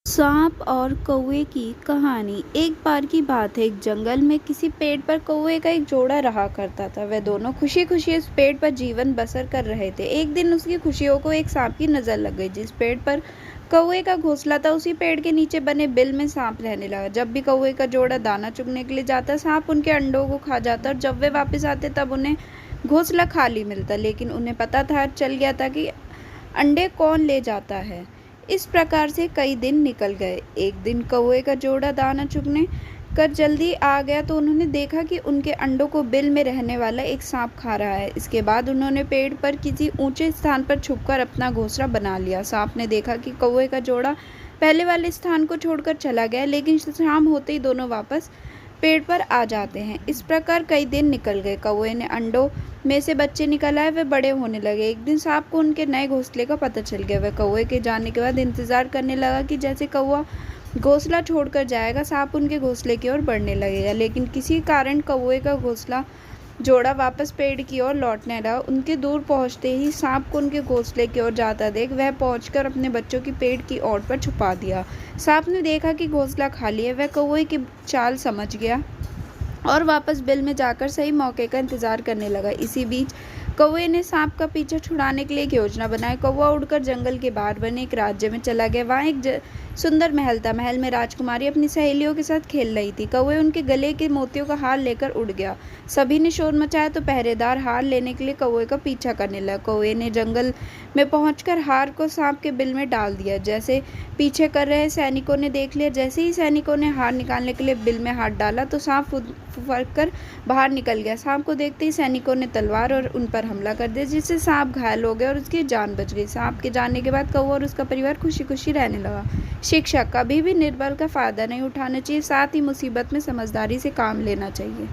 सांप और कौवे की कहानी। एक बार की बात है, एक जंगल में किसी पेड़ पर कौवे का एक जोड़ा रहा करता था। वे दोनों खुशी खुशी उस पेड़ पर जीवन बसर कर रहे थे। एक दिन उसकी खुशियों को एक सांप की नजर लग गई। जिस पेड़ पर कौवे का घोंसला था, उसी पेड़ के नीचे बने बिल में सांप रहने लगा। जब भी कौवे का जोड़ा दाना चुगने के लिए जाता, सांप उनके अंडों को खा जाता और जब वे वापस आते तब उन्हें घोंसला खाली मिलता। लेकिन उन्हें पता था, चल गया था कि अंडे कौन ले जाता है। इस प्रकार से कई दिन निकल गए। एक दिन कौवे का जोड़ा दाना चुगने कर जल्दी आ गया तो उन्होंने देखा कि उनके अंडों को बिल में रहने वाला एक सांप खा रहा है। इसके बाद उन्होंने पेड़ पर किसी ऊंचे स्थान पर छुपकर अपना घोंसला बना लिया। सांप ने देखा कि कौवे का जोड़ा पहले वाले स्थान को छोड़कर चला गया, लेकिन शाम होते ही दोनों वापस पेड़ पर आ जाते हैं। इस प्रकार कई दिन निकल गए। कौवे ने अंडों में से बच्चे निकल आए, वे बड़े होने लगे। एक दिन सांप को उनके नए घोंसले का पता चल गया। वह कौवे के जाने के बाद इंतजार करने लगा कि जैसे कौवा घोंसला छोड़कर जाएगा, सांप उनके घोंसले की ओर बढ़ने लगेगा। लेकिन किसी कारण कौवे का घोंसला जोड़ा वापस पेड़ की ओर लौटने लगा। उनके दूर पहुंचते ही सांप को उनके घोंसले की ओर जाता देख वह पहुंचकर अपने बच्चों की पेड़ की ओर पर छुपा दिया। सांप ने देखा कि घोंसला खाली है। वह कौवे की चाल समझ गया और वापस बिल में जाकर सही मौके का इंतजार करने लगा। इसी बीच कौवे ने सांप का पीछा छुड़ाने के लिए एक योजना बनाई। कौवा उड़कर जंगल के बाहर बने एक राज्य में चला गया। वहाँ एक सुंदर महल था। महल में राजकुमारी अपनी सहेलियों के साथ खेल रही थी। कौवे उनके गले के मोतियों का हार लेकर उड़ गया। सभी ने शोर मचाया तो पहरेदार हार लेने के लिए कौवे का पीछा करने लगा। कौवे ने जंगल में पहुंचकर हार को सांप के बिल में डाल दिया। जैसे पीछे कर रहे सैनिकों ने देख लिया। जैसे ही सैनिकों ने हार निकालने के लिए बिल में हाथ डाला तो सांप फुफक कर बाहर निकल गया। सांप को देखते ही सैनिकों ने तलवार और उन पर हमला कर दिया, जिससे सांप घायल हो गया और उसकी जान बच गई। सांप के जाने के बाद कौवा और उसका परिवार खुशी खुशी रहने लगा। शिक्षा: कभी भी निर्बल का फायदा नहीं उठाना चाहिए, साथ ही मुसीबत में समझदारी से काम लेना चाहिए।